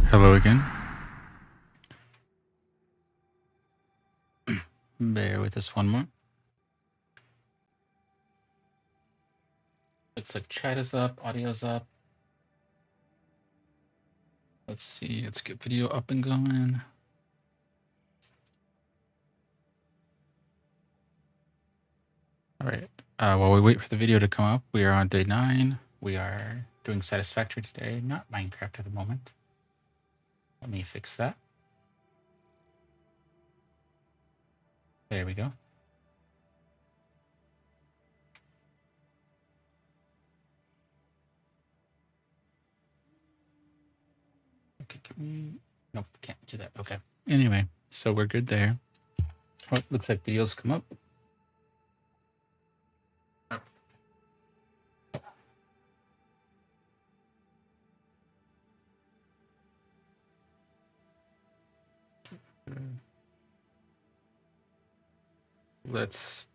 Hello again. Bear with us one more. Looks like chat is up, audio's up. Let's see, let's get video up and going. All right, while we wait for the video to come up, we are on day 9. We are doing Satisfactory today, not Minecraft at the moment. Let me fix that. There we go. Okay, can we? Nope, can't do that. Okay. Anyway, so we're good there. Oh, looks like videos come up. Let's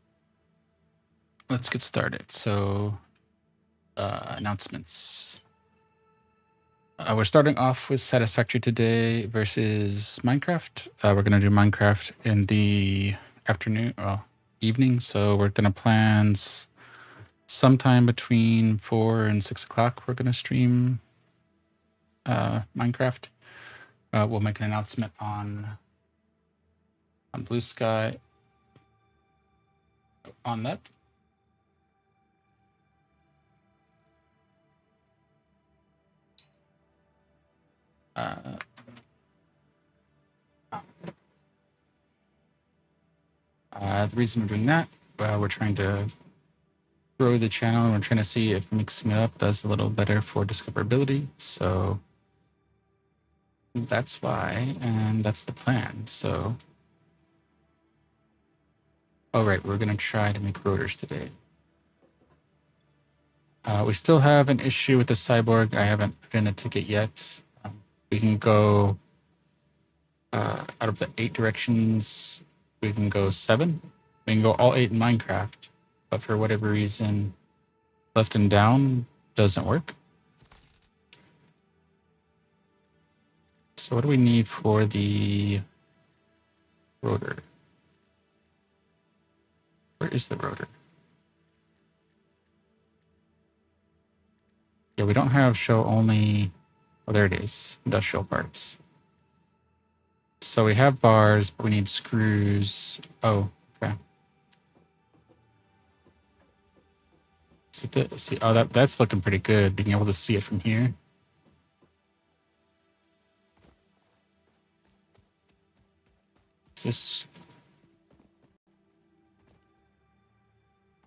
get started. So, announcements. We're starting off with Satisfactory today versus Minecraft. We're going to do Minecraft in the afternoon, evening. So we're going to plan sometime between 4 and 6 o'clock. We're going to stream Minecraft. We'll make an announcement on Blue Sky on that. The reason we're doing that, we're trying to grow the channel and we're trying to see if mixing it up does a little better for discoverability. So that's why, and that's the plan. So, all right, we're gonna try to make rotors today. We still have an issue with the cyborg. I haven't put in a ticket yet. We can go out of the 8 directions. We can go 7. We can go all 8 in Minecraft, but for whatever reason, left and down doesn't work. So what do we need for the rotor? Where is the rotor? Yeah, we don't have show only. Oh, there it is. Industrial parts. So we have bars, but we need screws. Oh, okay. See, oh, that's looking pretty good. Being able to see it from here. Is this?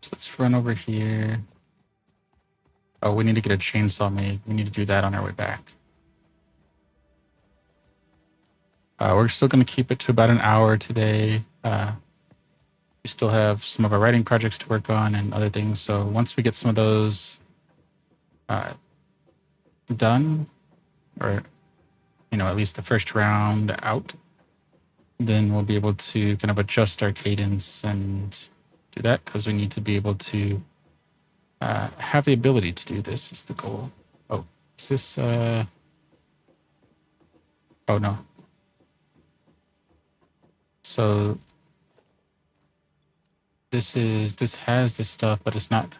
So let's run over here. Oh, we need to get a chainsaw made. We need to do that on our way back. We're still going to keep it to about an hour today. We still have some of our writing projects to work on and other things. So once we get some of those done, or at least the first round out, then we'll be able to kind of adjust our cadence and do that, because we need to be able to have the ability to do this is the goal. Oh, is this oh no. So this has this stuff, but it's not.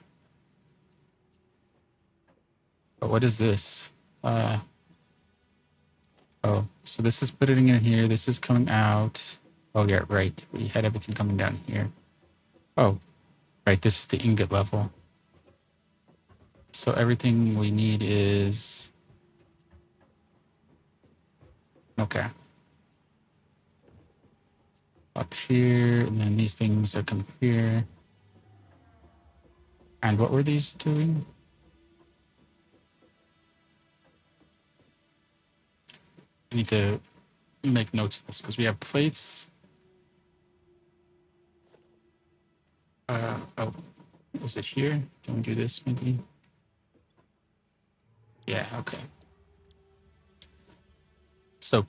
But what is this? Oh, so this is putting in here. This is coming out. Oh yeah, right. We had everything coming down here. Oh, right. This is the ingot level. So everything we need is okay. Up here, and then these things are coming here. And what were these doing? I need to make notes of this because we have plates. Oh, is it here? Can we do this maybe? Yeah, okay. So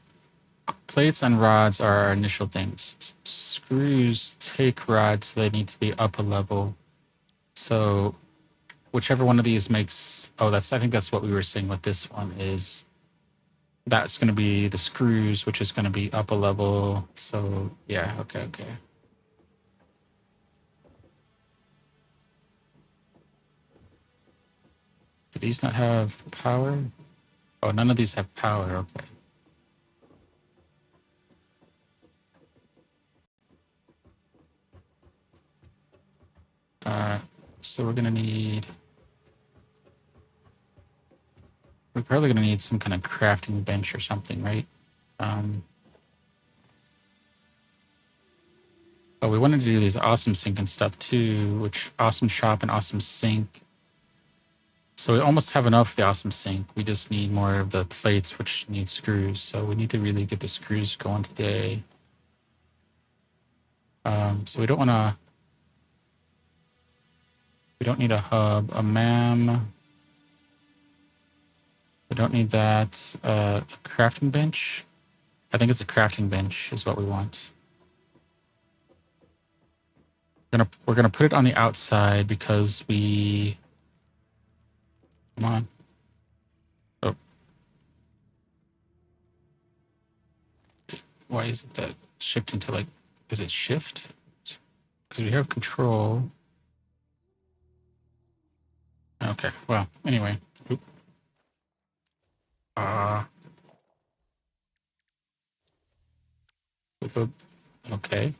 plates and rods are our initial things. Screws take rods, so they need to be up a level. So whichever one of these makes, I think that's what we were saying with this one is That's going to be the screws, which is going to be up a level. So yeah, okay. Do these not have power? Oh, none of these have power. Okay. So we're going to need... We're probably going to need some kind of crafting bench or something, right? Oh, we wanted to do these awesome sink and stuff too, which awesome shop and awesome sink. So we almost have enough of the awesome sink. We just need more of the plates, which need screws. So we need to really get the screws going today. So we don't want to... We don't need a hub, a MAM. We don't need that. A crafting bench. I think it's a crafting bench is what we want. We're gonna put it on the outside because we... Come on. Oh. Why is it that shifting to like... Is it shift? Because we have control. Okay, well, anyway. Oop. Oop, oop. Okay.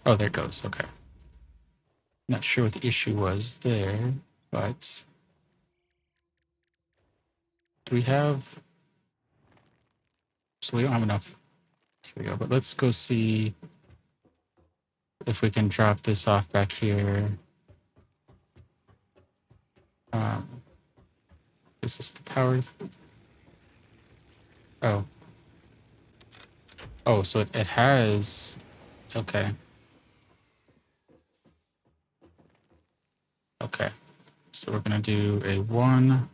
Oh, there it goes. Okay. Not sure what the issue was there, but... Do we have... So we don't have enough. Here we go. But let's go see if we can drop this off back here. Is this the power? Oh. Oh, so it has... Okay. Okay. So we're going to do a 1.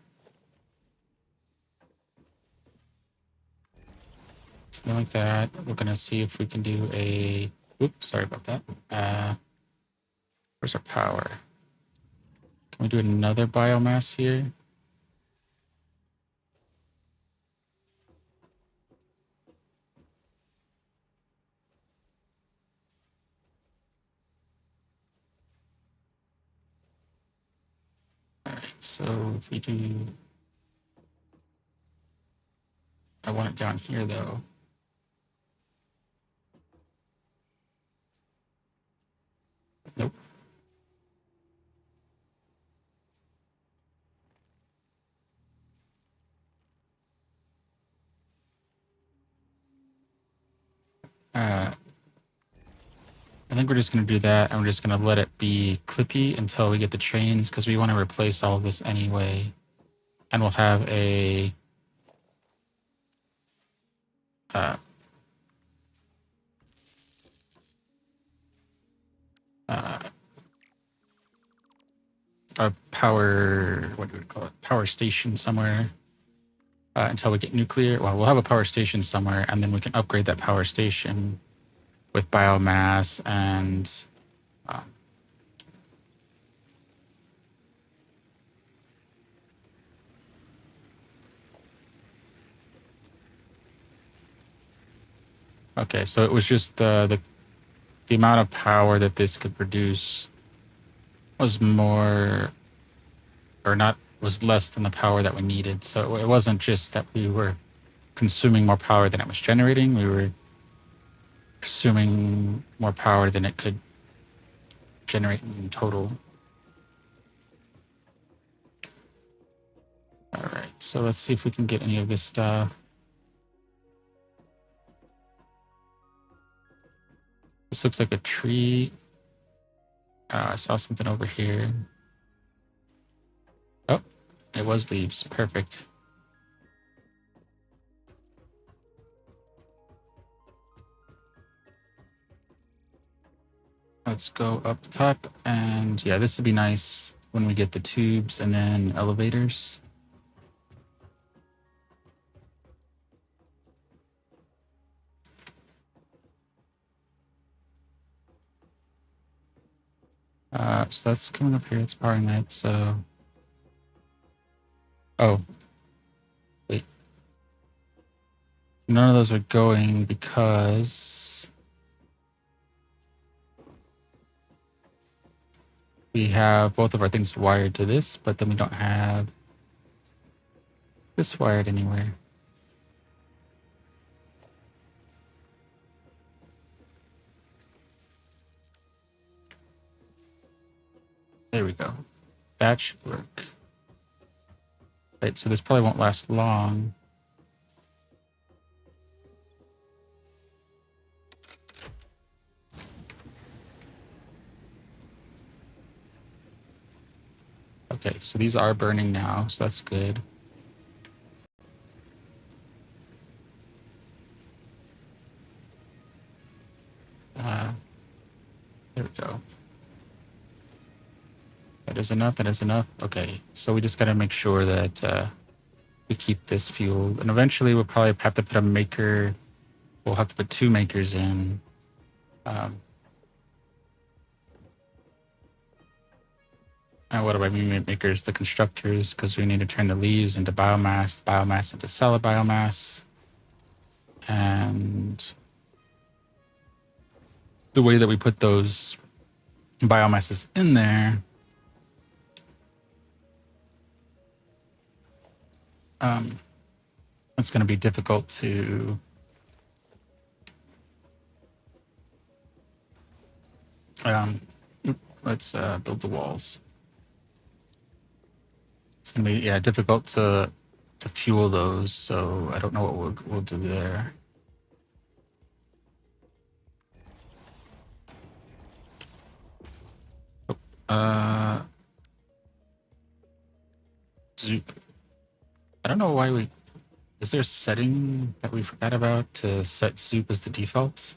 Something like that. We're going to see if we can do a... Oops, sorry about that. Where's our power? Can we do another biomass here? All right, so if we do... I want it down here, though. Nope. I think we're just going to do that, and we're just going to let it be clippy until we get the trains, because we want to replace all of this anyway. And we'll have a... a power... What do we call it? Power station somewhere. Until we get nuclear. Well, we'll have a power station somewhere, and then we can upgrade that power station with biomass and... Okay, so it was just the amount of power that this could produce was more, or not, was less than the power that we needed. So it wasn't just that we were consuming more power than it was generating. We were consuming more power than it could generate in total. All right, so let's see if we can get any of this stuff. This looks like a tree. I saw something over here. Oh, it was leaves. Perfect. Let's go up top, and yeah, this would be nice when we get the tubes and then elevators. So that's coming up here. It's powering that. So Oh, wait. None of those are going because we have both of our things wired to this, but then we don't have this wired anywhere. There we go. That should work. Right, so this probably won't last long. Okay, so these are burning now, so that's good. There we go. That is enough, that is enough. Okay, so we just gotta make sure that we keep this fueled. And eventually we'll probably have to put a maker. We'll have to put 2 makers in. And what do I mean makers? The constructors, because we need to turn the leaves into biomass, the biomass into solid biomass. And the way that we put those biomasses in there, it's going to be difficult to let's build the walls. It's going to be difficult to fuel those, so I don't know what we'll do there. Zoop. I don't know why we. Is there a setting that we forgot about to set Zoop as the default?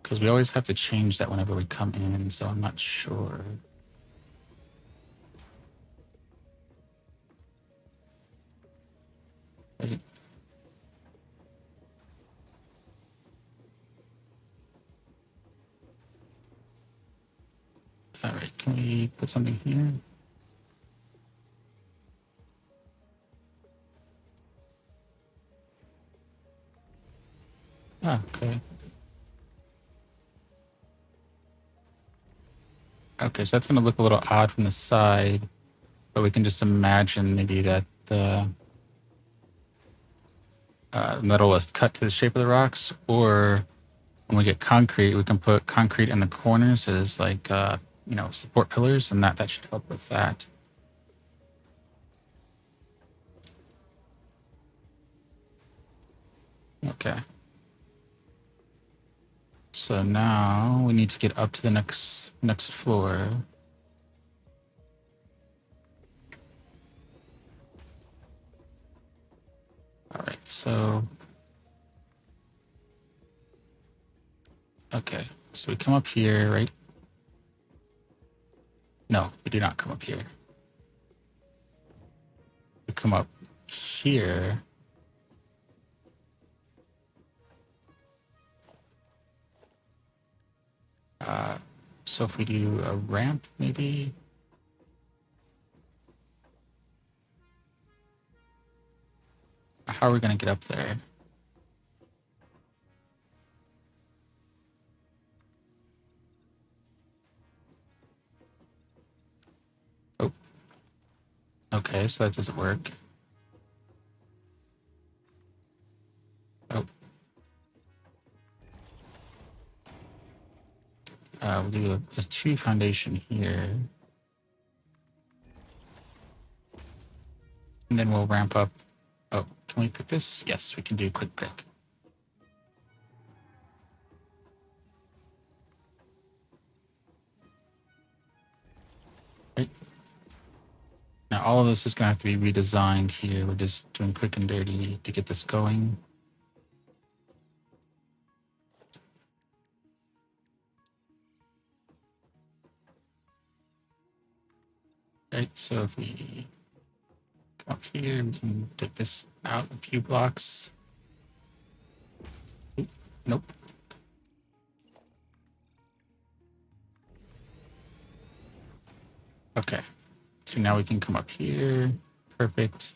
Because we always have to change that whenever we come in, so I'm not sure. Wait. All right, can we put something here? Ah, okay. Okay, so that's going to look a little odd from the side, but we can just imagine maybe that the metal is cut to the shape of the rocks, or when we get concrete, we can put concrete in the corners as like, support pillars, and that should help with that. Okay. So now we need to get up to the next floor. All right, so okay, so we come up here, right? No, we do not come up here. We come up here. So if we do a ramp, maybe. How are we going to get up there? Oh. Okay, so that doesn't work. Oh. We'll do just 2 foundation here. And then we'll ramp up. Oh, can we pick this? Yes, we can do a quick pick. Right. Now all of this is going to have to be redesigned here. We're just doing quick and dirty to get this going. Right, so if we come up here, we can take this out a few blocks. Oop, nope. Okay, So now we can come up here. Perfect.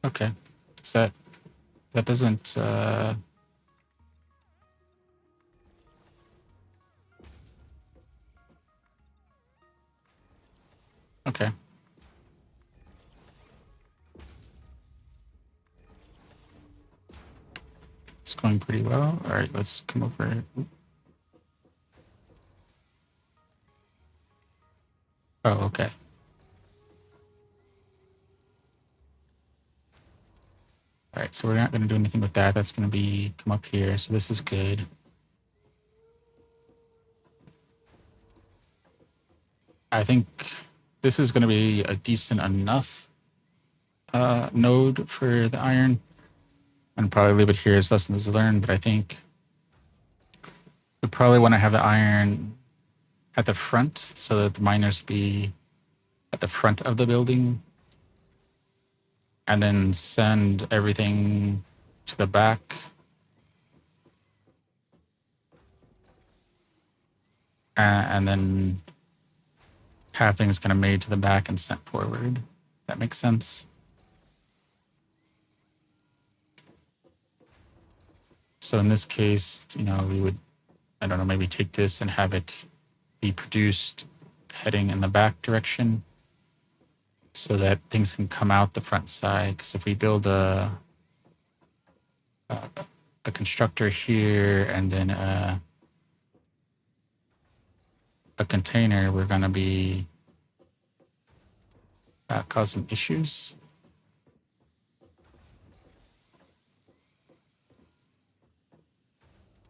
Okay. So that doesn't okay. It's going pretty well. All right, let's come over. Oh, okay. All right, so we're not going to do anything with that. That's going to be come up here. So this is good. I think this is going to be a decent enough node for the iron. And probably leave it here as lessons learned, but I think we probably want to have the iron at the front so that the miners be at the front of the building and then send everything to the back. And then have things kind of made to the back and sent forward. That makes sense. So in this case, you know, we would, I don't know, maybe take this and have it be produced heading in the back direction so that things can come out the front side. Because if we build a constructor here and then a container, we're going to be causing issues.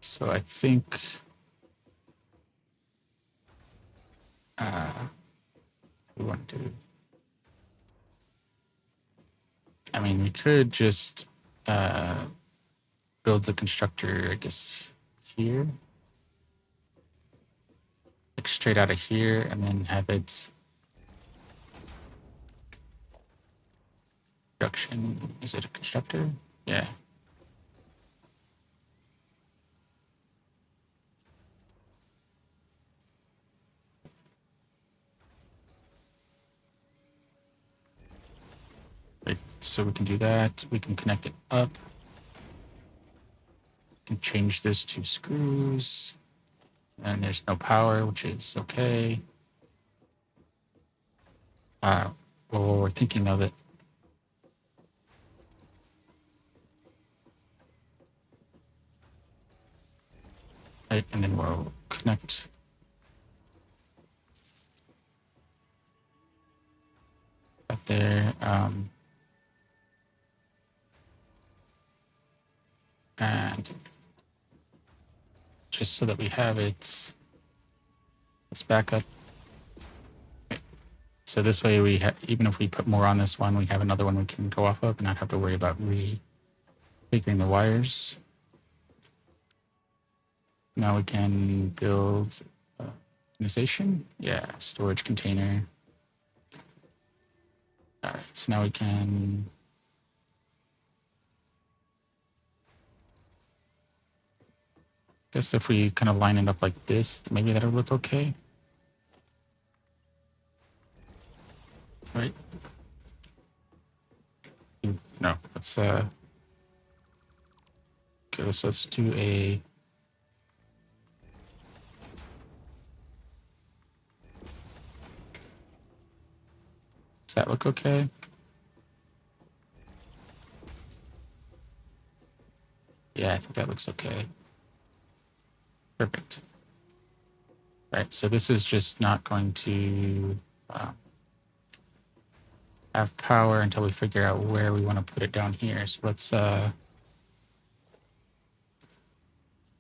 So I think we want to, I mean, we could just build the constructor, I guess, here, like straight out of here, and then have it production. Is it a constructor? Yeah. Right. So we can do that. We can connect it up. We can change this to screws. And there's no power, which is okay. Well, we're thinking of it. Right, and then we'll connect that there. And just so that we have it, let's back up. Okay. So this way, even if we put more on this one, we have another one we can go off of and not have to worry about refiguring the wires. Now we can build organization. Yeah, storage container. All right, so now we can guess if we kind of line it up like this, maybe that'll look okay. Right? No, let's okay, so let's do a does that look okay? Yeah, I think that looks okay. Perfect. Right, so this is just not going to have power until we figure out where we want to put it down here. So let's we're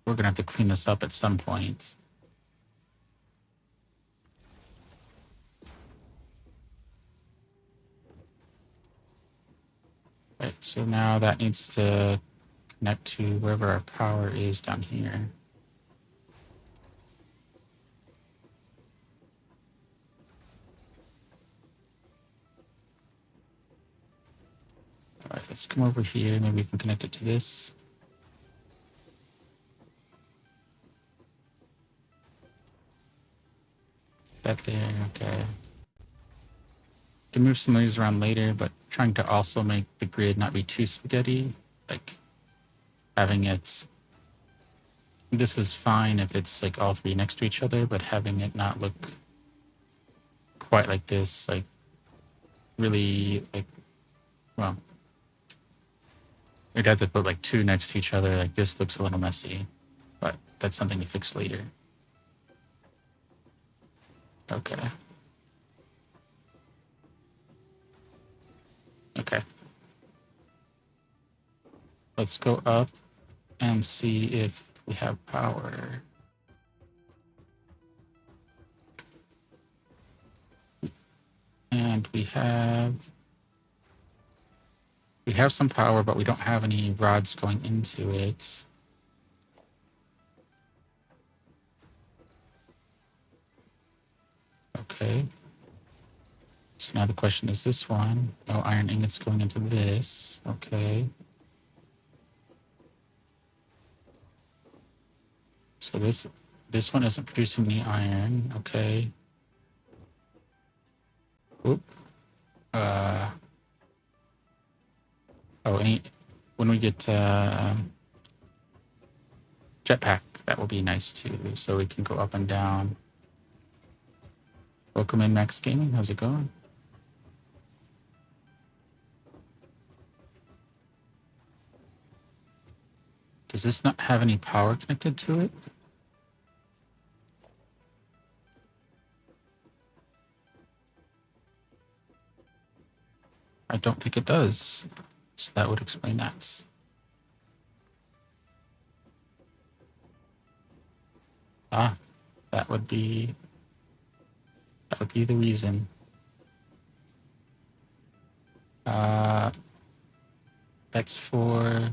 gonna have to clean this up at some point. Right, so now that needs to connect to wherever our power is down here. let's come over here. Maybe we can connect it to this. That there, okay. Can move some of these around later, but trying to also make the grid not be too spaghetti. Like having it, this is fine if it's like all three next to each other, but having it not look quite like this, like really like, well, we'd have to put like two next to each other. Like this looks a little messy, but that's something to fix later. Okay. Okay. Let's go up and see if we have power. And we have some power, but we don't have any rods going into it. Okay. So now the question is this one. No iron ingots going into this. Okay. So this one isn't producing any iron. Okay. Oop. When we get jetpack, that will be nice too. So we can go up and down. Welcome in, Max Gaming. How's it going? Does this not have any power connected to it? I don't think it does. So that would explain that. Ah, that would be the reason. That's for...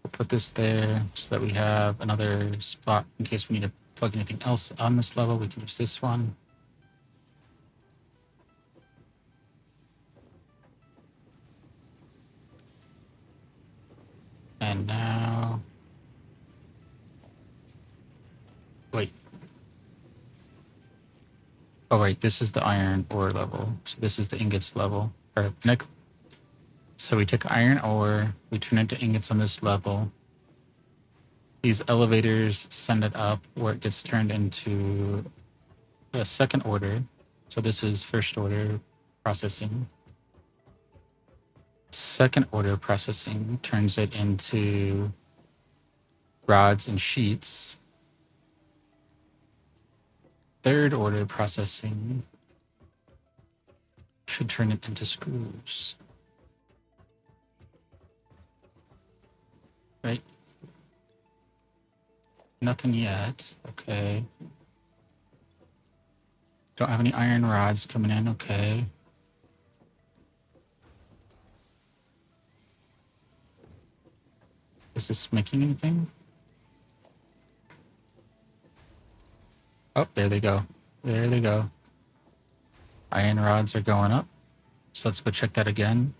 We'll put this there so that we have another spot in case we need to plug anything else on this level. We can use this one. And now... Wait. Oh, wait, this is the iron ore level. So this is the ingots level. Or next. So we take iron ore, we turn it into ingots on this level. These elevators send it up where it gets turned into a second order. So this is first order processing. Second order processing turns it into rods and sheets. Third order processing should turn it into screws. Right? Nothing yet. Okay. Don't have any iron rods coming in. Okay. Is this making anything? Oh, there they go. There they go. Iron rods are going up. So let's go check that again.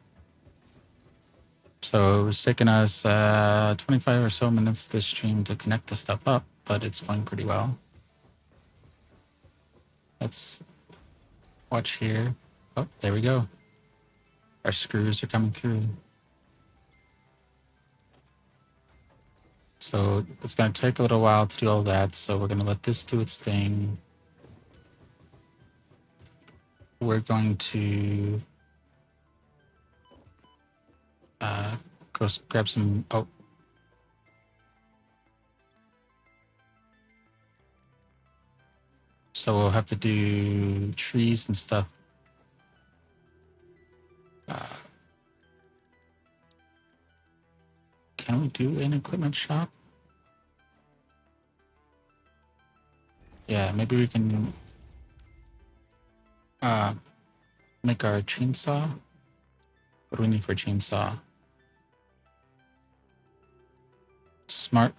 So it was taking us 25 or so minutes this stream to connect the stuff up, but it's going pretty well. Let's watch here. Oh, there we go. Our screws are coming through. So it's going to take a little while to do all that. So we're going to let this do its thing. We're going to go grab some... Oh. So we'll have to do trees and stuff. Can we do an equipment shop? Yeah, maybe we can make our chainsaw. What do we need for a chainsaw? Smart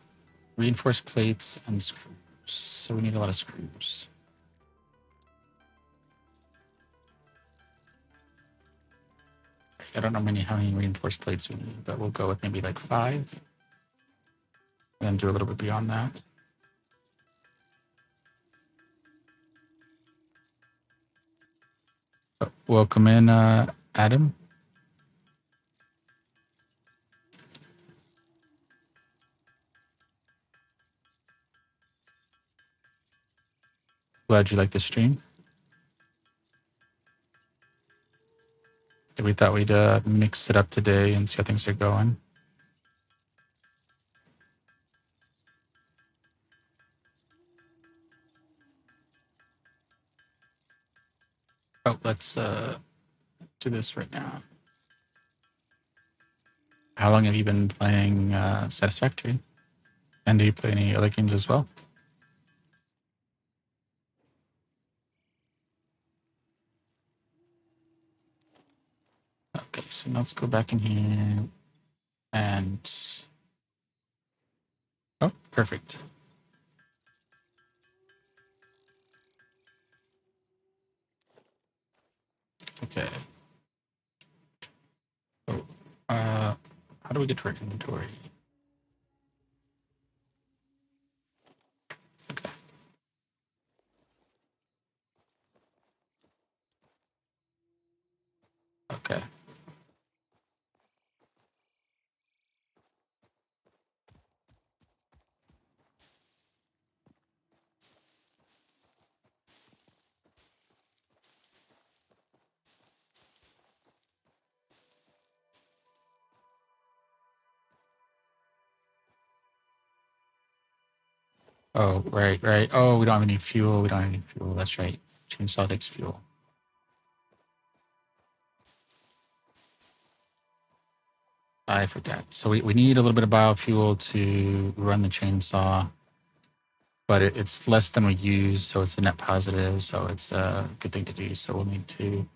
reinforced plates and screws. So we need a lot of screws. I don't know how many reinforced plates we need, but we'll go with maybe like 5, and then do a little bit beyond that. Oh, welcome in, Adam. Glad you like the stream. We thought we'd mix it up today and see how things are going. Oh, let's do this right now. How long have you been playing Satisfactory? And do you play any other games as well? Okay, so let's go back in here and... Oh, perfect. Okay. Oh, how do we get to our inventory? Okay. Okay. Oh, right, right. Oh, we don't have any fuel. We don't have any fuel. That's right. Chainsaw takes fuel. I forgot. So we need a little bit of biofuel to run the chainsaw, but it's less than we use, so it's a net positive, so it's a good thing to do. So we'll need to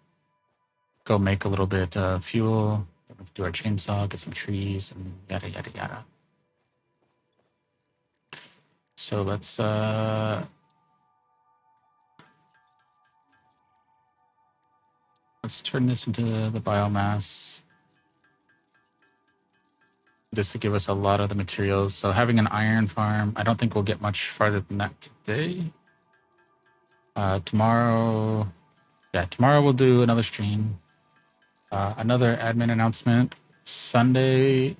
go make a little bit of fuel, do our chainsaw, get some trees, and yada, yada, yada. So let's turn this into the biomass. This will give us a lot of the materials. So having an iron farm, I don't think we'll get much farther than that today. Tomorrow we'll do another stream. Another admin announcement. Sunday,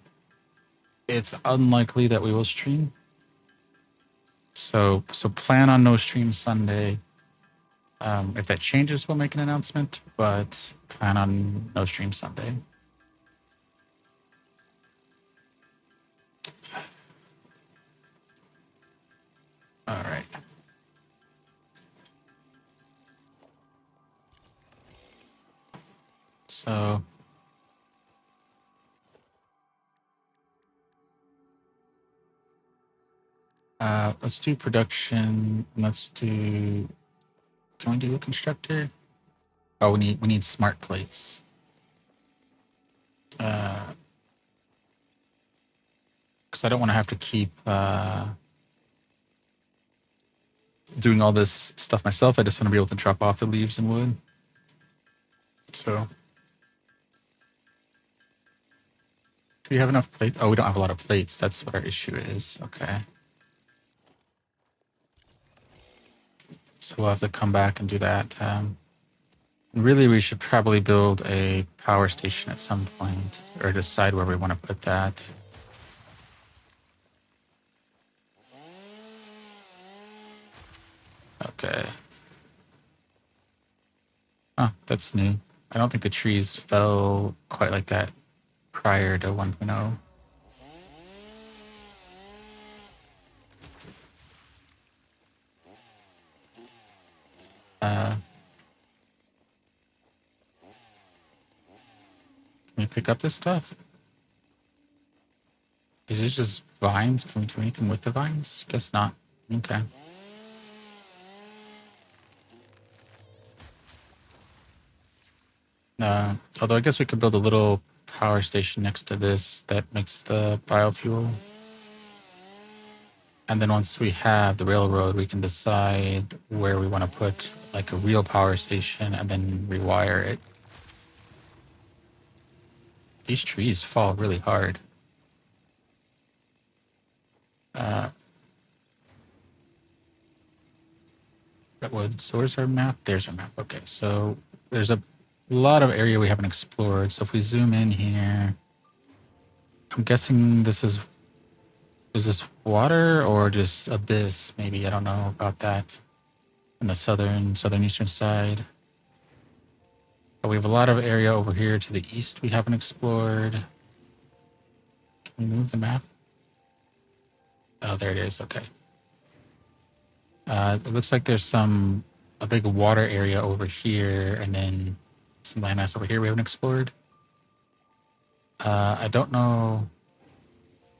it's unlikely that we will stream. So plan on no stream Sunday. If that changes, we'll make an announcement, but plan on no stream Sunday. All right. So let's do production. Let's do. Can we do a constructor? Oh, we need smart plates. Because I don't want to have to keep doing all this stuff myself. I just want to be able to drop off the leaves and wood. So, do we have enough plates? Oh, we don't have a lot of plates. That's what our issue is. Okay. So we'll have to come back and do that. Really, we should probably build a power station at some point, or decide where we want to put that. Okay. Oh, that's new. I don't think the trees fell quite like that prior to 1.0. Can we pick up this stuff? Is it just vines? Can we do anything with the vines? Guess not. Okay. Although I guess we could build a little power station next to this that makes the biofuel. And then once we have the railroad, we can decide where we want to put like a real power station and then rewire it. these trees fall really hard. That would. So where's our map? There's our map. Okay, so there's a lot of area we haven't explored. So if we zoom in here, I'm guessing this is this water or just abyss? Maybe, I don't know about that. On the southeastern side. But we have a lot of area over here to the east we haven't explored. Can we move the map? Oh, there it is. Okay. It looks like there's a big water area over here, and then some landmass over here we haven't explored. I don't know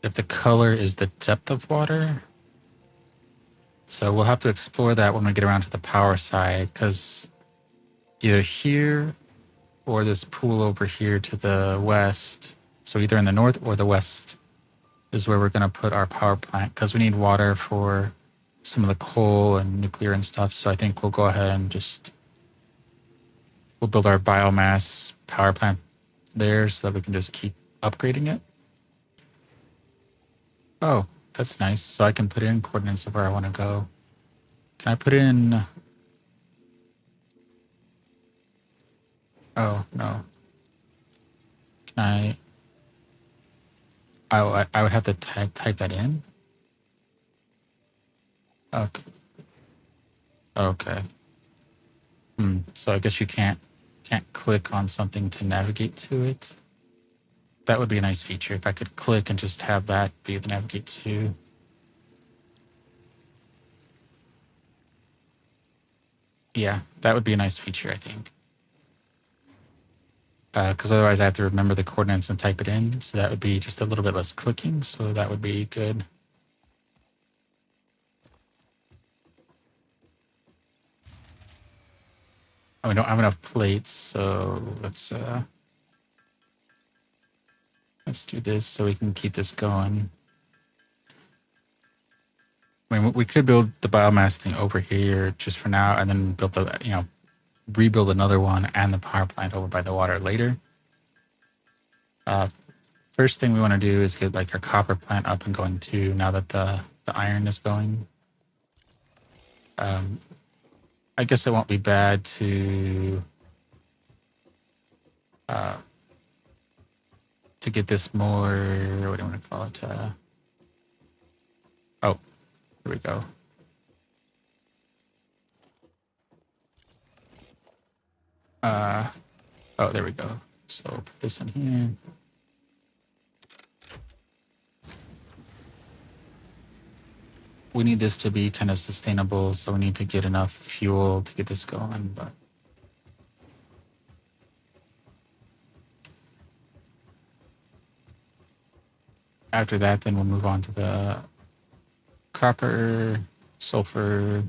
if the color is the depth of water. So we'll have to explore that when we get around to the power side, because either here or this pool over here to the west, so either in the north or the west, is where we're going to put our power plant, because we need water for some of the coal and nuclear and stuff. So I think we'll go ahead and we'll build our biomass power plant there so that we can just keep upgrading it. Oh, that's nice. So I can put in coordinates of where I want to go. Can I put in... Oh, no. Can I... I would have to type that in? Okay. Okay. So I guess you can't click on something to navigate to it. That would be a nice feature if I could click and just have that be the navigate to. Yeah, that would be a nice feature, I think. Because otherwise I have to remember the coordinates and type it in. So that would be just a little bit less clicking. So that would be good. Oh, we don't have enough plates, so let's do this so we can keep this going. I mean, we could build the biomass thing over here just for now, and then build the, rebuild another one and the power plant over by the water later. First thing we want to do is get like our copper plant up and going too, now that the iron is going. I guess it won't be bad to get this more, what do you want to call it? Oh, here we go. Oh, there we go. So put this in here. We need this to be kind of sustainable, so we need to get enough fuel to get this going, but after that, then we'll move on to the copper, sulfur,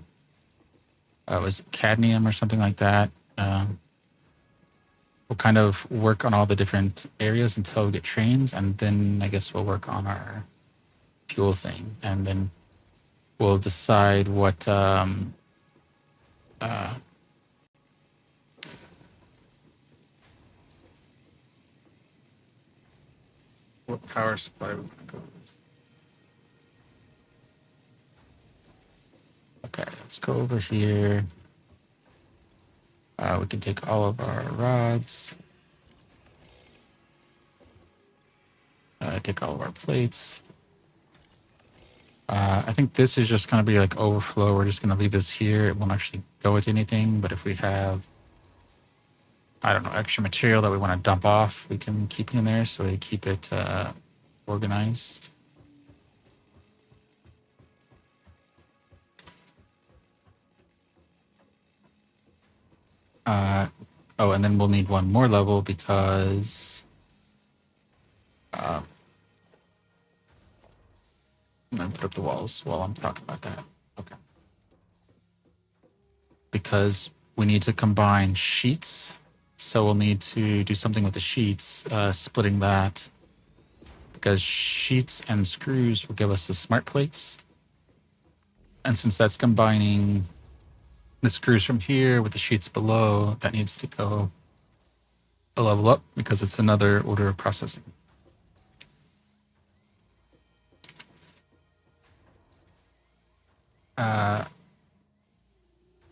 was it cadmium or something like that? We'll kind of work on all the different areas until we get trains, and then I guess we'll work on our fuel thing, and then we'll decide what power supply we want to go with. Okay, let's go over here. We can take all of our rods. Take all of our plates. I think this is just going to be like overflow. We're just going to leave this here. It won't actually go with anything, but if we have, I don't know, extra material that we want to dump off, we can keep it in there so we keep it organized. Oh, and then we'll need one more level because and then put up the walls while I'm talking about that. Okay. Because we need to combine sheets, so we'll need to do something with the sheets, splitting that, because sheets and screws will give us the smart plates. And since that's combining the screws from here with the sheets below, that needs to go a level up because it's another order of processing.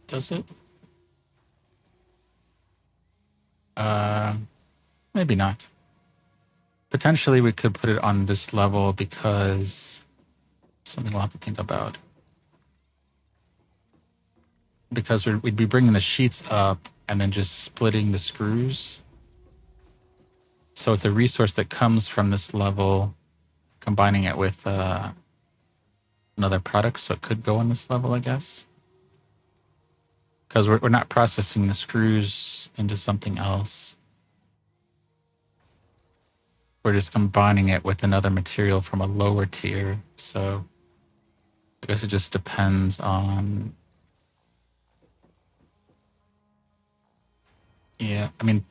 Does it? Maybe not. Potentially we could put it on this level because something we'll have to think about. Because we'd be bringing the sheets up and then just splitting the screws. So it's a resource that comes from this level, combining it with another product, so it could go on this level, I guess. Because we're not processing the screws into something else. We're just combining it with another material from a lower tier. So I guess it just depends on... Yeah, I mean,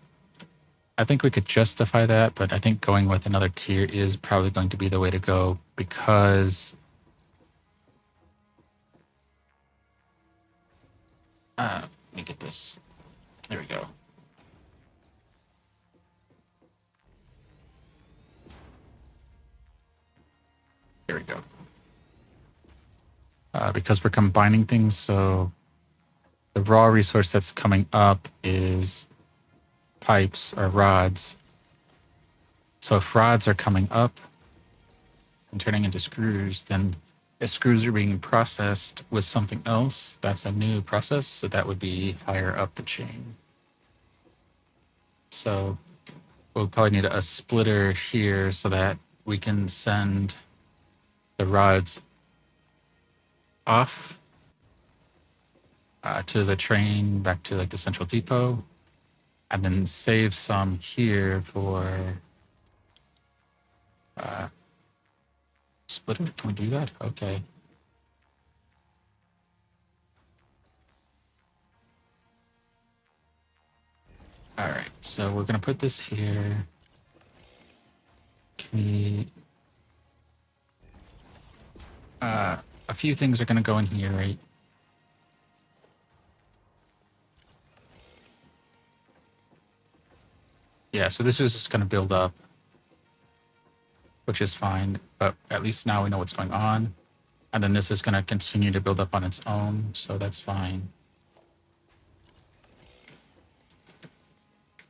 I think we could justify that, but I think going with another tier is probably going to be the way to go because... let me get this. There we go. There we go. Because we're combining things, so the raw resource that's coming up is pipes or rods. So if rods are coming up and turning into screws, then if screws are being processed with something else, that's a new process, so that would be higher up the chain. So we'll probably need a splitter here so that we can send the rods off to the train back to like the central depot, and then save some here for splitter. Can we do that? Okay. All right, so we're gonna put this here. Can we... a few things are gonna go in here, right? Yeah, so this is just gonna build up, which is fine, but at least now we know what's going on. And then this is gonna continue to build up on its own, so that's fine.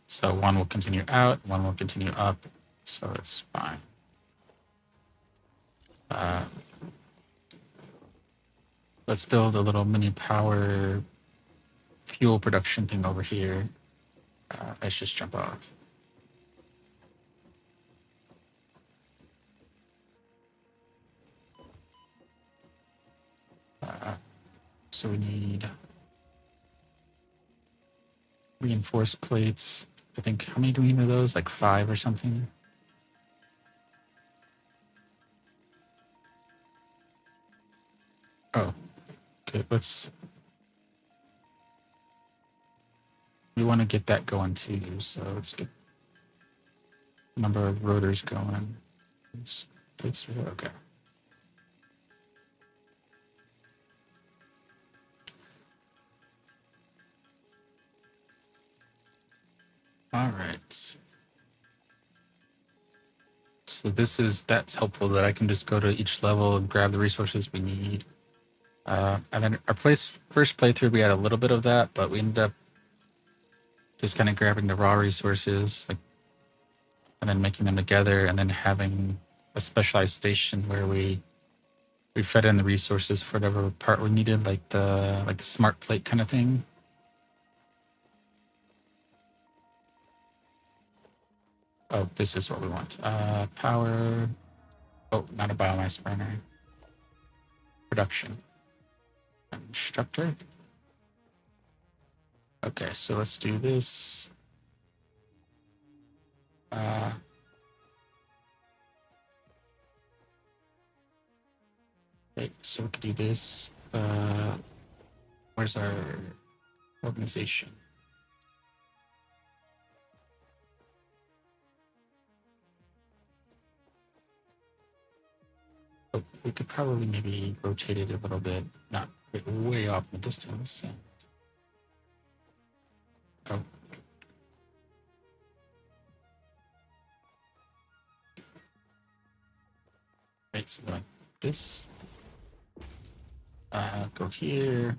So one will continue out, one will continue up, so it's fine. Let's build a little mini power fuel production thing over here. Let's just jump off. So we need reinforced plates. I think, how many do we need of those? Like 5 or something? Oh, okay, let's... We want to get that going too, so let's get number of rotors going. Plates, okay. All right. So that's helpful that I can just go to each level and grab the resources we need. And then our first playthrough, we had a little bit of that, but we ended up just kind of grabbing the raw resources, like, and then making them together, and then having a specialized station where we fed in the resources for whatever part we needed, like the smart plate kind of thing. Oh, this is what we want. Power. Oh, not a biomass burner. Production. Instructor. Okay, so let's do this. Okay, so we could do this. Where's our organization? Oh, we could probably maybe rotate it a little bit, not way off in the distance. Oh. Right, so like this. Go here.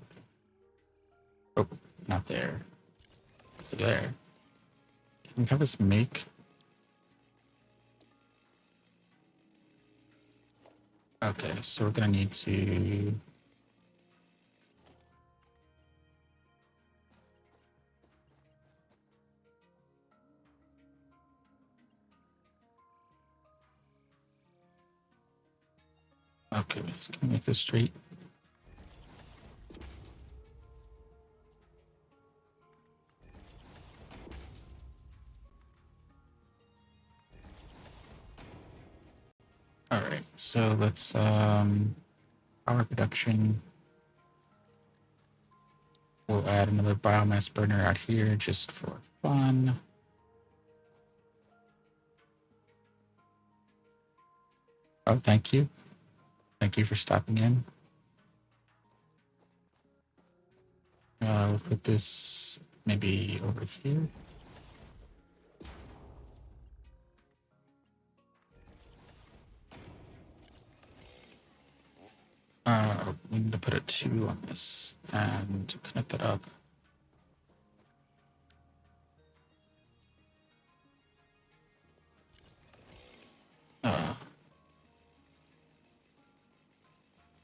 Oh, not there. Go there. Can we have this make? Okay, so we're gonna need to. Okay, so can we make this straight? All right, so let's power production. We'll add another biomass burner out here just for fun. Oh, thank you. Thank you for stopping in. We'll put this maybe over here. We need to put a 2 on this and connect it up.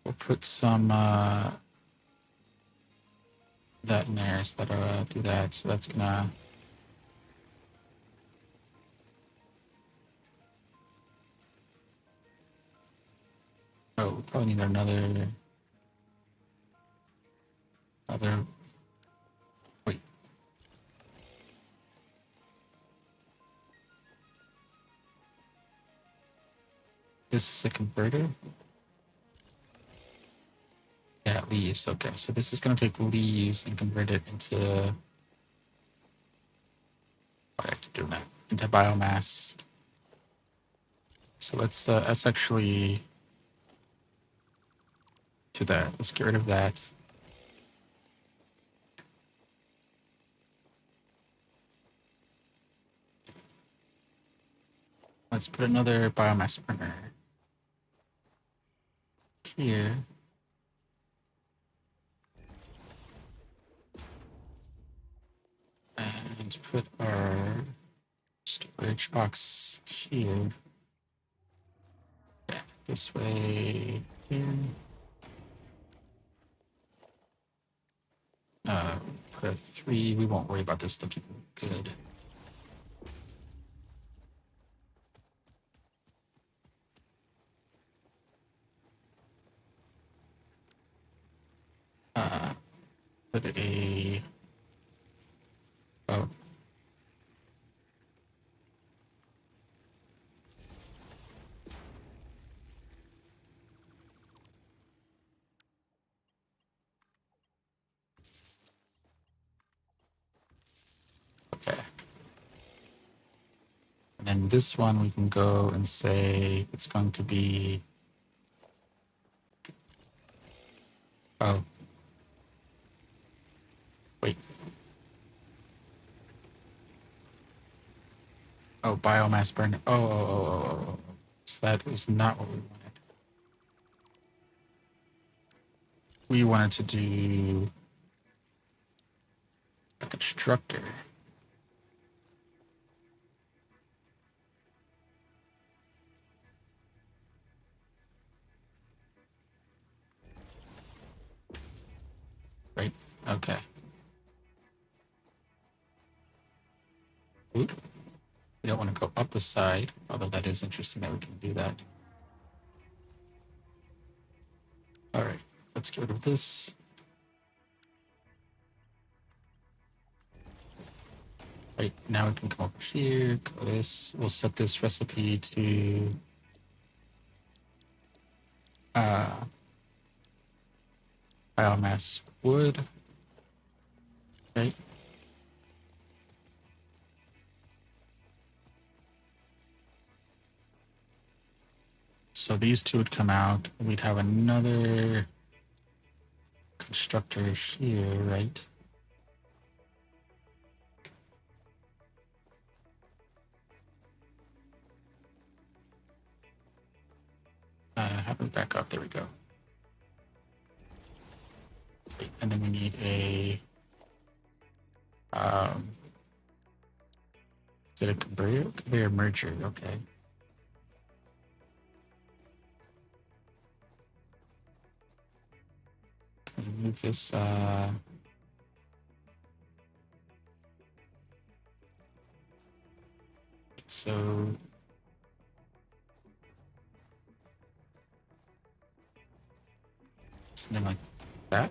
We'll put some that in there, so that'll do that. So that's gonna. Oh, we probably need another. Wait. This is a converter. Yeah, leaves. Okay, so this is gonna take leaves and convert it into. What I have to do that into biomass. So let's actually do that. Let's get rid of that. Let's put another biomass burner here. And put our storage box here. Yeah, this way here. Put a 3. We won't worry about this looking good. Put a. Oh. Okay. And then this one we can go and say it's going to be. Oh. Wait. Oh, biomass burn. Oh. So that is not what we wanted. We wanted to do a constructor. Right? Okay. Oop. We don't want to go up the side, although that is interesting that we can do that. All right, let's get rid of this. Right, now we can come over here, go this. We'll set this recipe to biomass wood. Right. So these two would come out. We'd have another constructor here, right? Have it back up. There we go. Wait, and then we need a. Is it a conveyor merger? Okay. Can we move this? So. Something like that.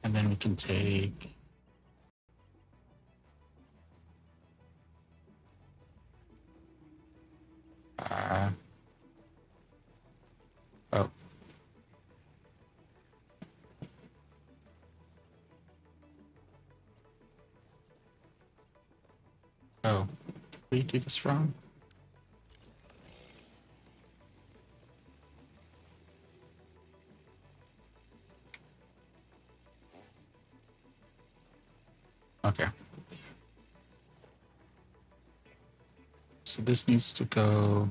And then we can take. Oh. Oh. Did we do this wrong? Okay. So this needs to go.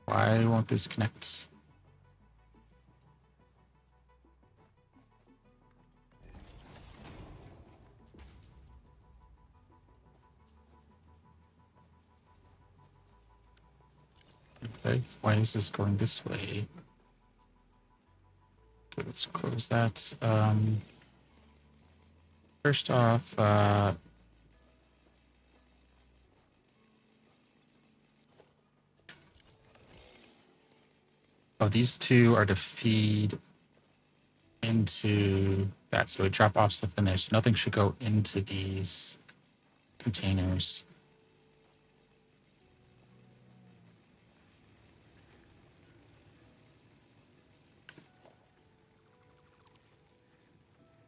Why won't this connect? Okay. Why is this going this way? Okay, let's close that. First off, oh, these two are to feed into that. So we drop off stuff in there. So nothing should go into these containers.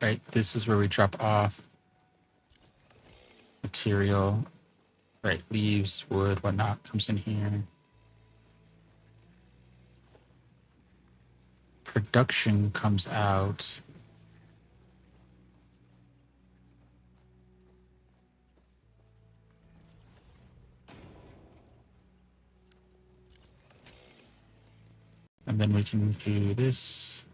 Right, this is where we drop off material. Right, leaves, wood, whatnot comes in here. Production comes out. And then we can do this.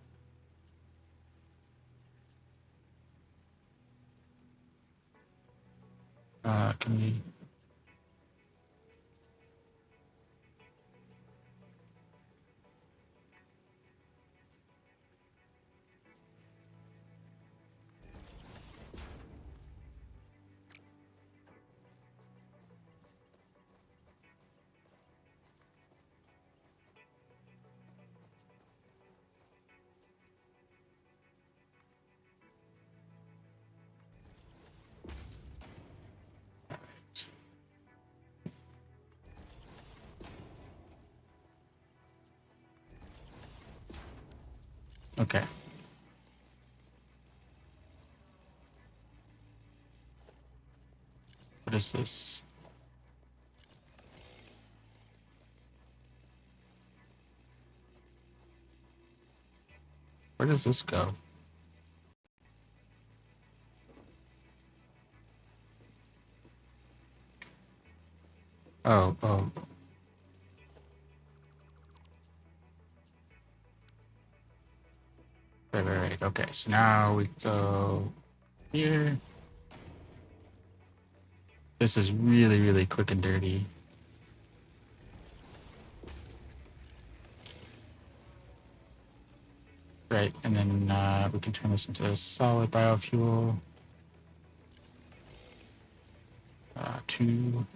Can we? Okay. What is this? Where does this go? Oh. Right. Okay, so now we go here. This is really, really quick and dirty. Right, and then we can turn this into a solid biofuel. 2.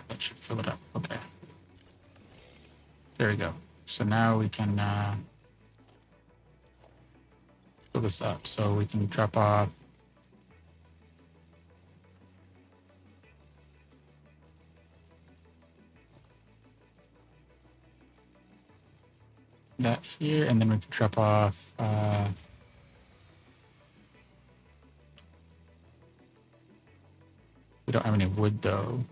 That should fill it up. Okay. There we go. So now we can fill this up. So we can drop off that here, and then we can drop off. We don't have any wood though.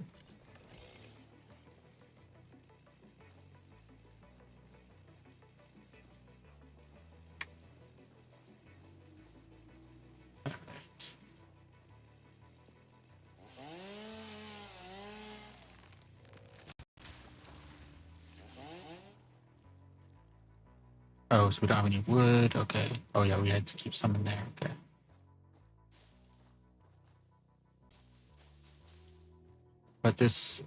Oh, so we don't have any wood. Okay. Oh yeah, we had to keep some in there. Okay. But this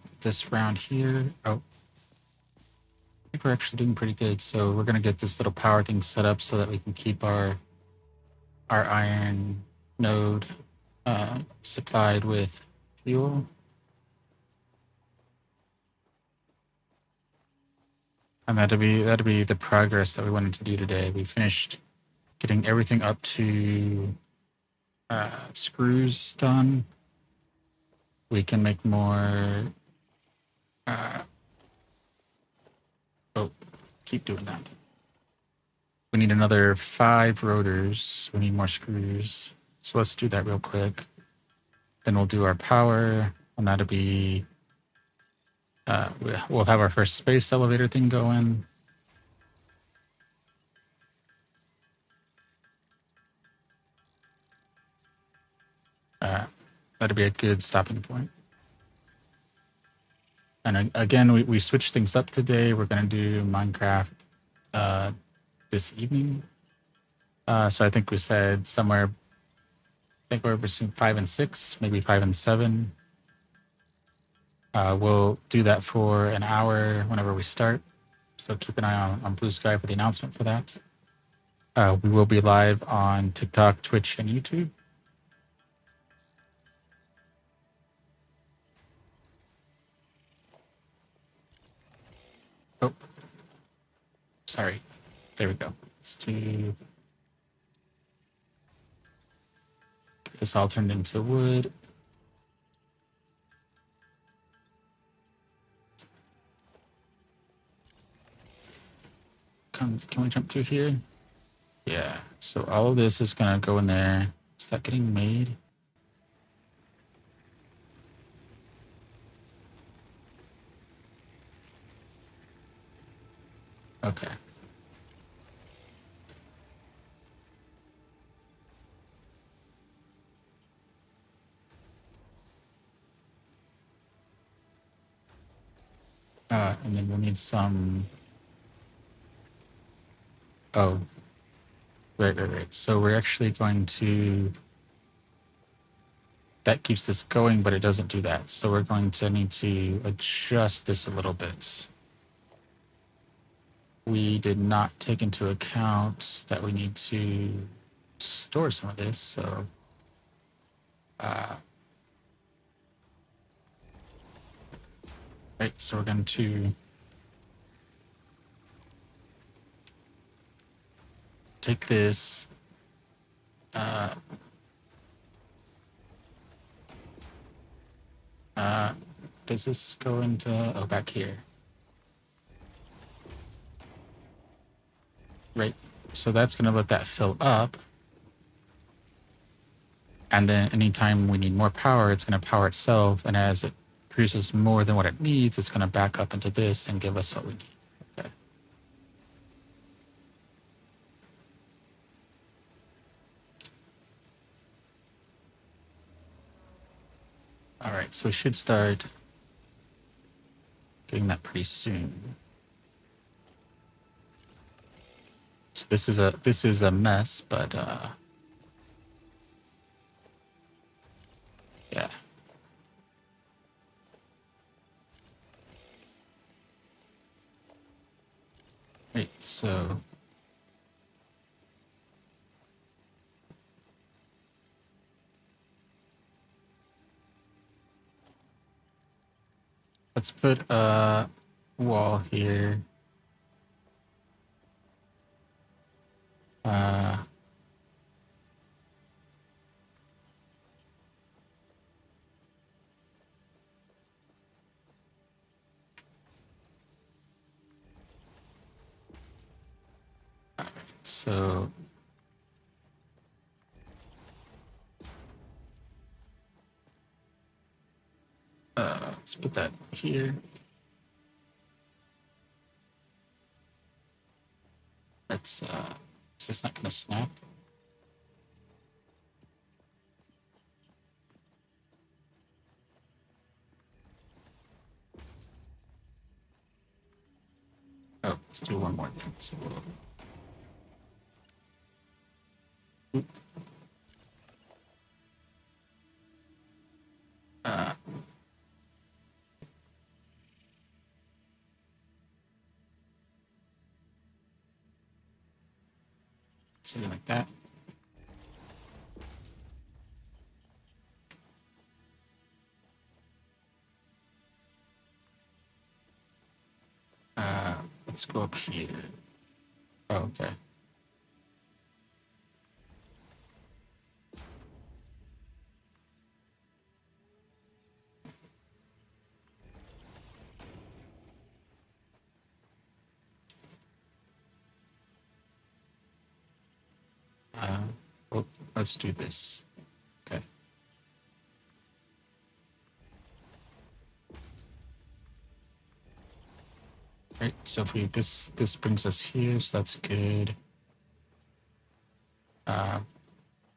round here, oh, I think we're actually doing pretty good. So we're gonna get this little power thing set up so that we can keep our iron node supplied with fuel. And that'd be the progress that we wanted to do today. We finished getting everything up to screws done. We can make more. Oh, keep doing that. We need another 5 rotors. We need more screws. So let's do that real quick. Then we'll do our power, and that'll be. We'll have our first space elevator thing going. That'd be a good stopping point. And again, we switched things up today. We're going to do Minecraft this evening. So I think we said somewhere, I think we're between 5 and 6, maybe 5 and 7. We'll do that for an hour whenever we start. So keep an eye on Blue Sky for the announcement for that. We will be live on TikTok, Twitch, and YouTube. Oh, sorry. There we go. Let's do. Get this all turned into wood. Can we jump through here? Yeah. So all of this is gonna go in there. Is that getting made? Okay. And then we'll need some. Oh, right. So we're actually going to. That keeps this going, but it doesn't do that. So we're going to need to adjust this a little bit. We did not take into account that we need to store some of this. So. Right. So we're going to. Take this. Does this go into back here? Right. So that's going to let that fill up. And then anytime we need more power, it's going to power itself. And as it produces more than what it needs, it's going to back up into this and give us what we need. Okay. All right. So we should start getting that pretty soon. So this is a mess, but yeah. Right, so let's put a wall here. so let's put that here. Let's is this not gonna snap? Oh, let's do one more thing. So we'll, uh, something like that. Let's go up here. Oh, okay. Well, let's do this. Okay. Right. So if we this brings us here, so that's good.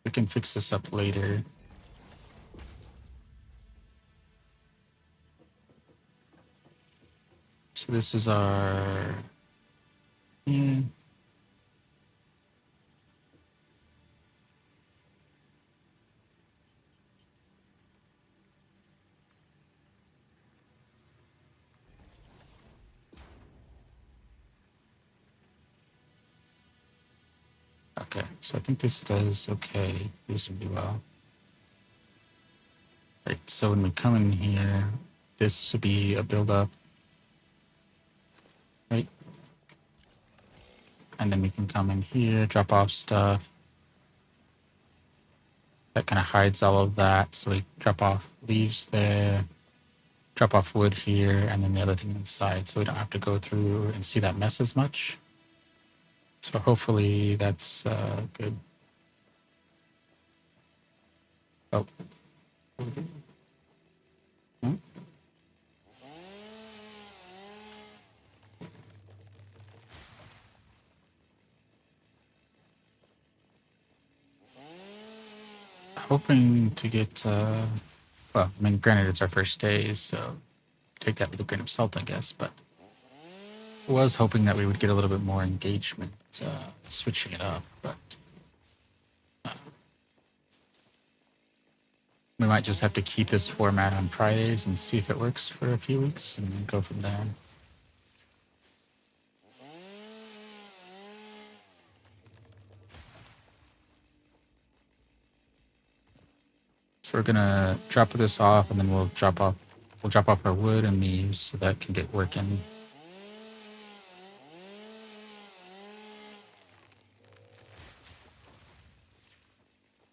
We can fix this up later. So this is our. Okay, so I think this does okay reasonably well. Right, so when we come in here, this would be a build-up, right? And then we can come in here, drop off stuff. That kind of hides all of that. So we drop off leaves there, drop off wood here, and then the other thing inside. So we don't have to go through and see that mess as much. So hopefully that's good. Oh. Hmm? Hoping to get, well, I mean, granted, it's our first day, so take that with a grain of salt, I guess, but was hoping that we would get a little bit more engagement switching it up, but we might just have to keep this format on Fridays and see if it works for a few weeks and go from there. So we're gonna drop this off, and then we'll drop off our wood and leaves so that can get working.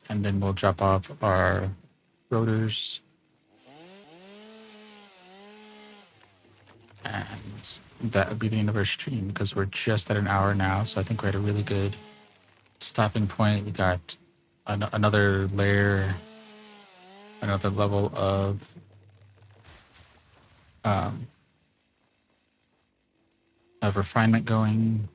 And then we'll drop off our rotors. And that would be the end of our stream because we're just at an hour now. So I think we're at a really good stopping point. We got another layer, another level of refinement going.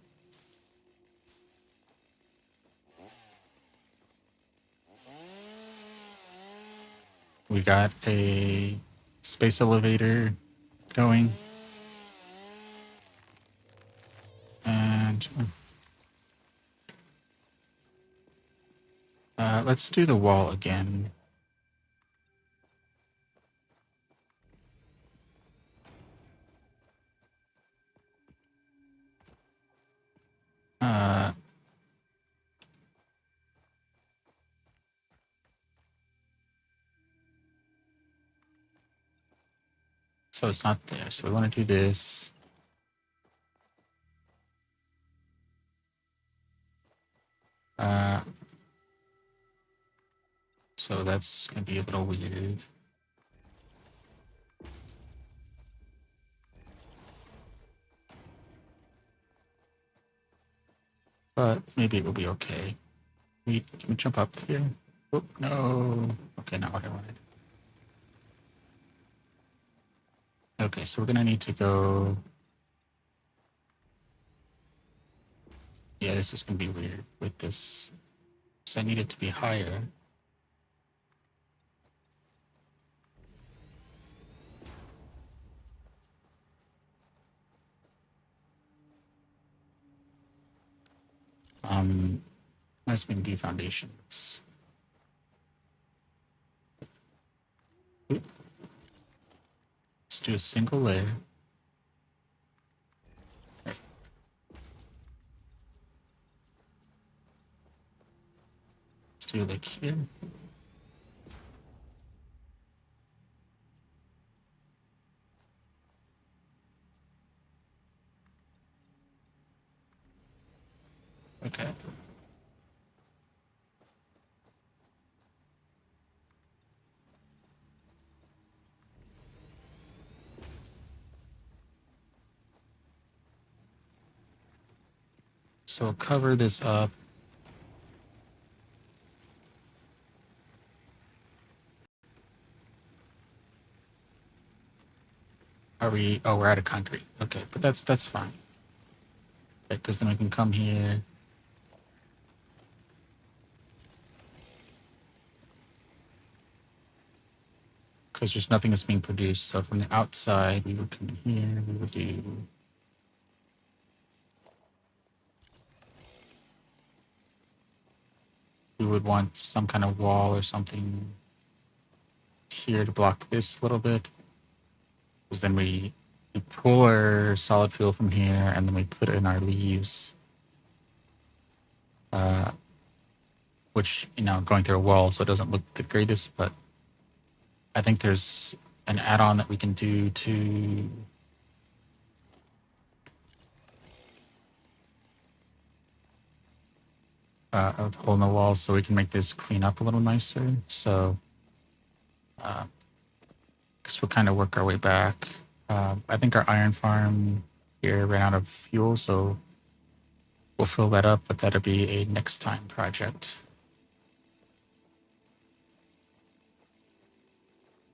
We got a space elevator going. And let's do the wall again. So it's not there. So we want to do this. So that's going to be a little weird. but maybe it will be okay. Can we jump up here? Oh, no. Okay, not what I wanted. Okay, so we're gonna need to go. Yeah, this is gonna be weird with this, because I need it to be higher. Let's do foundations. Let's do a single layer. Let's do like here. Okay. So we'll cover this up. Are we? Oh, we're out of concrete. Okay, but that's fine. Because then we can come here. Because just nothing is being produced. So from the outside, we would come in here. We would do. We would want some kind of wall or something here to block this a little bit. Because then we pull our solid fuel from here and then we put it in our leaves. Which, going through a wall, so it doesn't look the greatest, but I think there's an add-on that we can do to a hole in the wall so we can make this clean up a little nicer. So guess we'll kind of work our way back. I think our iron farm here ran out of fuel, so we'll fill that up, but that'll be a next time project.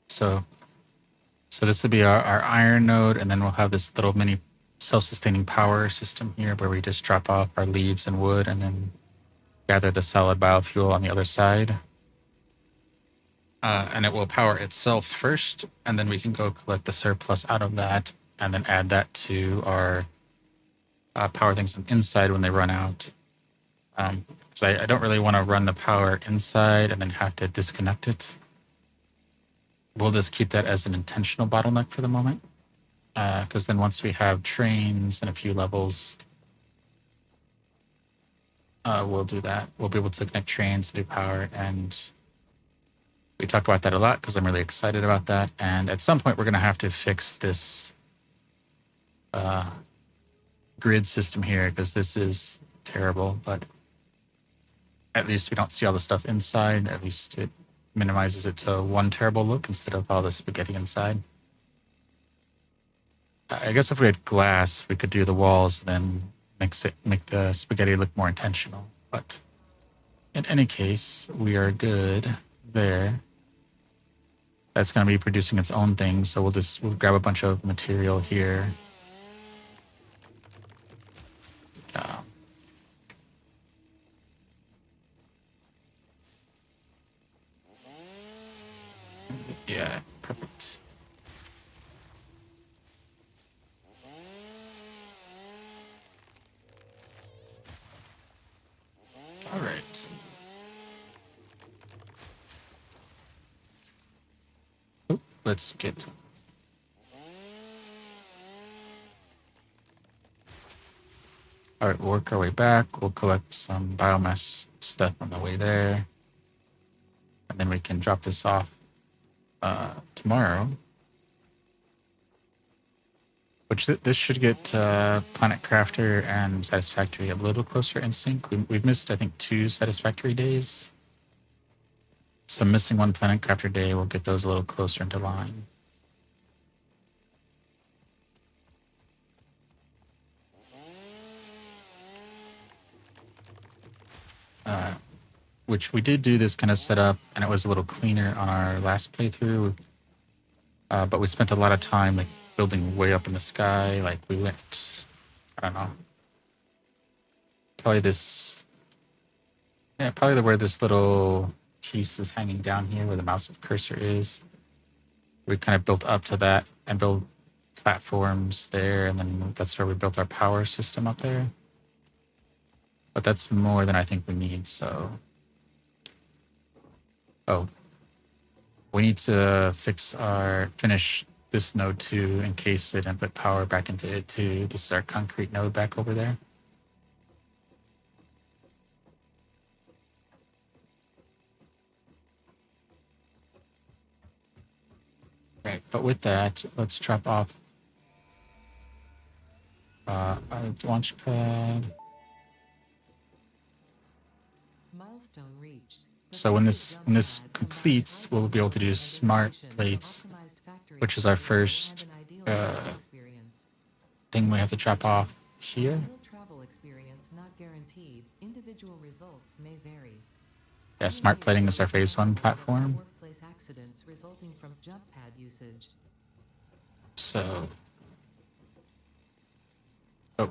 So this will be our iron node, and then we'll have this little mini self-sustaining power system here where we just drop off our leaves and wood and then gather the solid biofuel on the other side. And it will power itself first, and then we can go collect the surplus out of that and then add that to our power things on inside when they run out. Because I don't really want to run the power inside and then have to disconnect it. We'll just keep that as an intentional bottleneck for the moment. Because then once we have trains and a few levels, we'll do that. We'll be able to connect trains to do power, and we talk about that a lot because I'm really excited about that. And at some point, we're going to have to fix this grid system here because this is terrible. But at least we don't see all the stuff inside. At least it minimizes it to one terrible look instead of all the spaghetti inside. I guess if we had glass, we could do the walls and then make the spaghetti look more intentional. But in any case, we are good there. That's going to be producing its own thing, so we'll grab a bunch of material here. Yeah, perfect. All right. Oh, let's get. All right, we'll work our way back. We'll collect some biomass stuff on the way there. And then we can drop this off tomorrow. Which this should get Planet Crafter and Satisfactory a little closer in sync. We've missed, I think, 2 Satisfactory days. So missing 1 Planet Crafter day will get those a little closer into line. which we did do this kind of setup, and it was a little cleaner on our last playthrough. But we spent a lot of time like building way up in the sky. Like we went, I don't know, probably this, yeah, probably where this little piece is hanging down here, where the mouse cursor is. We kind of built up to that and built platforms there, and then that's where we built our power system up there. But that's more than I think we need. So, oh, we need to finish this node too, encase it, and put power back into it too. This is our concrete node back over there. Right, but with that, let's drop off our launch pad. Milestone reached. So when this completes, we'll be able to do smart plates, which is our first thing we have to drop off here. Travel experience not guaranteed. Individual results may vary. Yeah, smart plating is our phase 1 platform. Workplace accidents resulting from jump pad usage. So, oh,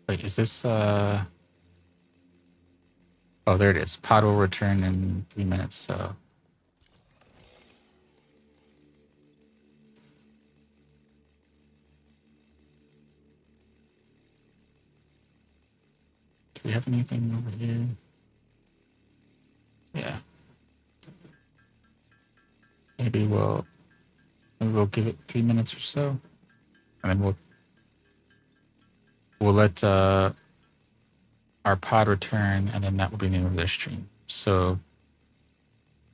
wait, is this oh, there it is. Pod will return in 3 minutes. So, do we have anything over here? Yeah. Maybe we'll give it 3 minutes or so, and then we'll let our pod return, and then that will be the name of their stream. So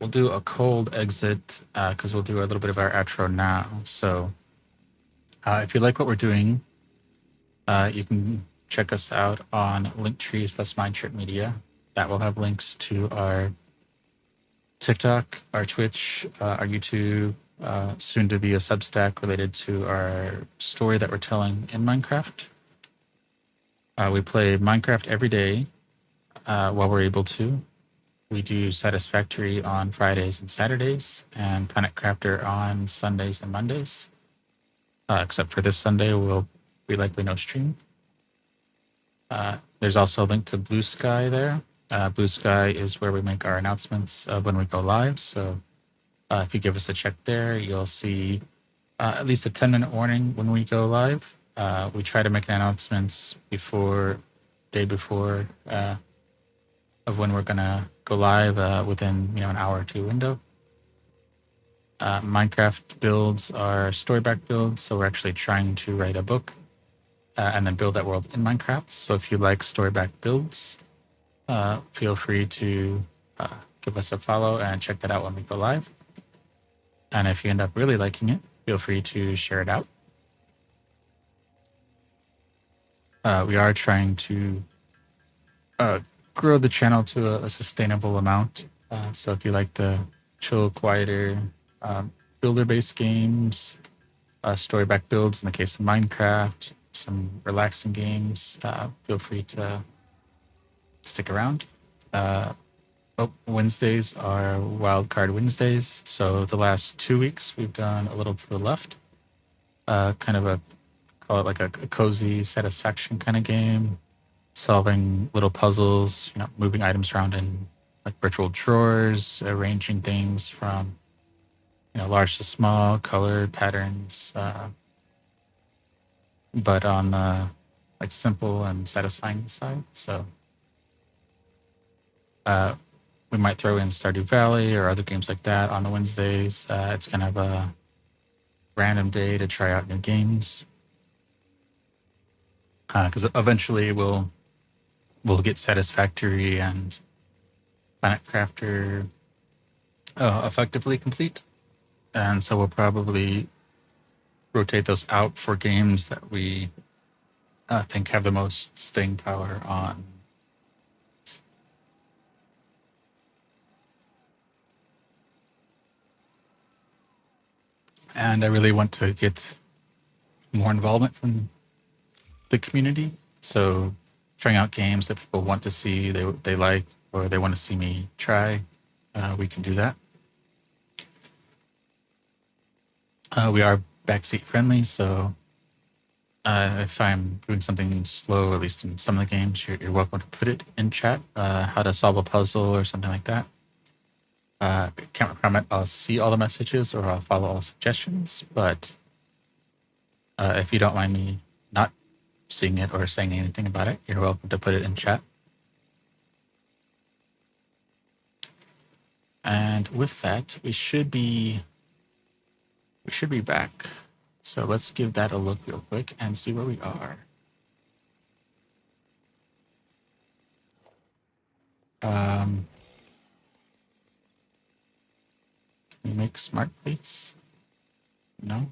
we'll do a cold exit because we'll do a little bit of our outro now. So if you like what we're doing, you can check us out on Linktree/MindTripMedia. That will have links to our TikTok, our Twitch, our YouTube, soon to be a Substack related to our story that we're telling in Minecraft. We play Minecraft every day while we're able to. We do Satisfactory on Fridays and Saturdays, and Planet Crafter on Sundays and Mondays. Except for this Sunday, we'll be likely no stream. There's also a link to Blue Sky there. Blue Sky is where we make our announcements of when we go live. So if you give us a check there, you'll see at least a 10-minute warning when we go live. We try to make announcements day before of when we're gonna go live within an hour or two window. Minecraft builds are storyback builds, so we're actually trying to write a book and then build that world in Minecraft. So if you like storyback builds, feel free to give us a follow and check that out when we go live. And if you end up really liking it, feel free to share it out. We are trying to grow the channel to a sustainable amount. So if you like the chill, quieter, builder-based games, storyback builds in the case of Minecraft, some relaxing games, feel free to stick around. Wednesdays are Wildcard Wednesdays. So the last 2 weeks we've done a little to the left, kind of call it like a cozy satisfaction kind of game, solving little puzzles, moving items around in like virtual drawers, arranging things from large to small, colored patterns, but on the like simple and satisfying side. So we might throw in Stardew Valley or other games like that on the Wednesdays. It's kind of a random day to try out new games. Because eventually we'll get Satisfactory and Planet Crafter effectively complete. And so we'll probably rotate those out for games that we think have the most staying power on. And I really want to get more involvement from the community. So trying out games that people want to see, they like, or they want to see me try, we can do that. We are backseat friendly, so if I'm doing something slow, at least in some of the games, you're welcome to put it in chat, how to solve a puzzle or something like that. Can't promise I'll see all the messages or I'll follow all suggestions, but if you don't mind me not seeing it or saying anything about it, you're welcome to put it in chat. And with that, we should be back. So let's give that a look real quick and see where we are. Can we make smart plates? No.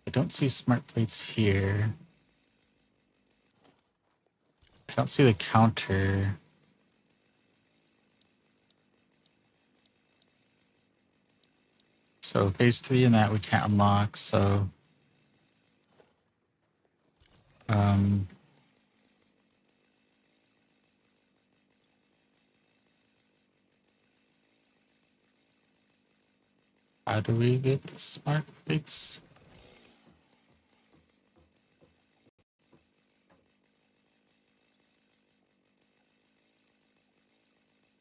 I don't see smart plates here. I don't see the counter. So phase 3 in that we can't unlock, so how do we get the smart plates?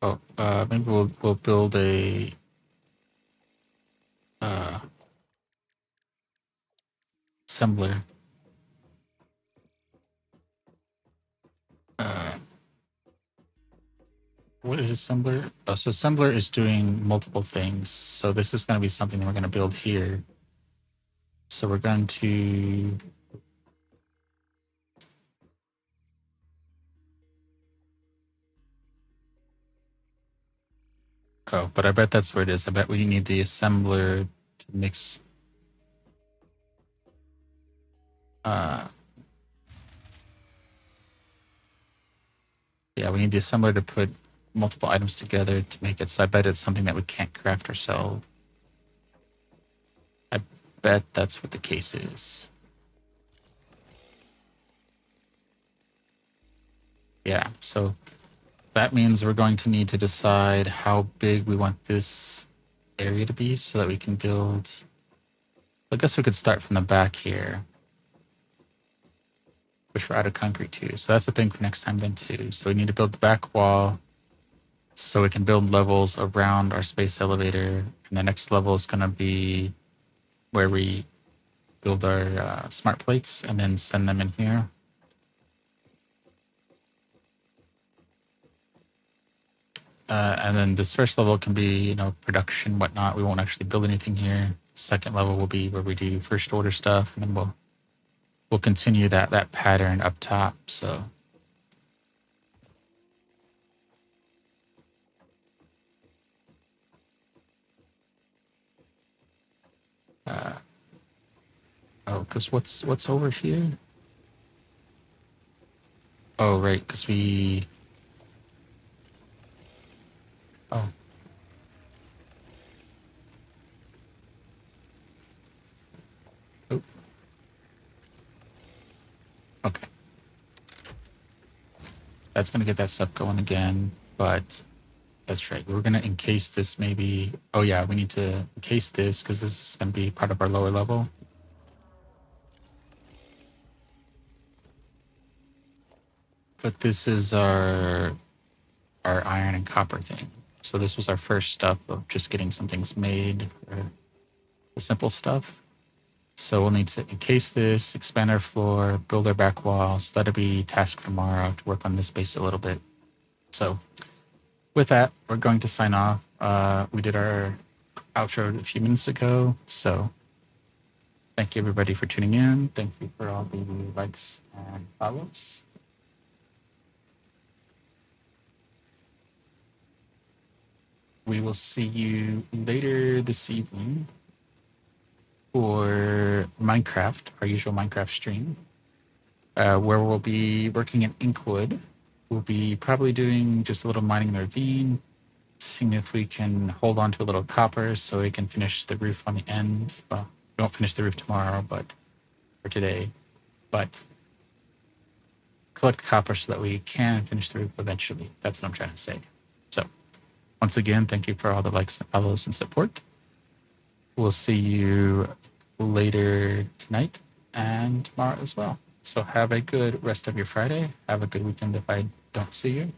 Oh, maybe we'll build a assembler. What is assembler? Oh, so assembler is doing multiple things. So this is going to be something that we're going to build here. So we're going to oh, but I bet that's where it is. I bet we need the assembler to mix. Yeah, we need the assembler to put multiple items together to make it. So I bet it's something that we can't craft ourselves. I bet that's what the case is. Yeah, so that means we're going to need to decide how big we want this area to be so that we can build. I guess we could start from the back here, which we're out of concrete too. So that's the thing for next time then too. So we need to build the back wall so we can build levels around our space elevator. And the next level is going to be where we build our smart plates and then send them in here. And then this first level can be, production, whatnot. We won't actually build anything here. Second level will be where we do first order stuff, and then we'll continue that pattern up top. So because what's over here? Oh, right, because we. Oh. Oh. Okay. That's gonna get that stuff going again, but that's right. We're gonna encase this maybe. Oh yeah, we need to encase this because this is gonna be part of our lower level. But this is our iron and copper thing. So this was our first step of just getting some things made for the simple stuff. So we'll need to encase this, expand our floor, build our back walls. That'll be task for tomorrow to work on this base a little bit. So with that, we're going to sign off. We did our outro a few minutes ago. So thank you everybody for tuning in. Thank you for all the likes and follows. We will see you later this evening for Minecraft, our usual Minecraft stream, where we'll be working in Inkwood. We'll be probably doing just a little mining in the ravine, seeing if we can hold on to a little copper so we can finish the roof on the end. Well, we won't finish the roof tomorrow, but for today. But collect copper so that we can finish the loop eventually. That's what I'm trying to say. So, once again, thank you for all the likes, follows, and support. We'll see you later tonight and tomorrow as well. So have a good rest of your Friday. Have a good weekend if I don't see you.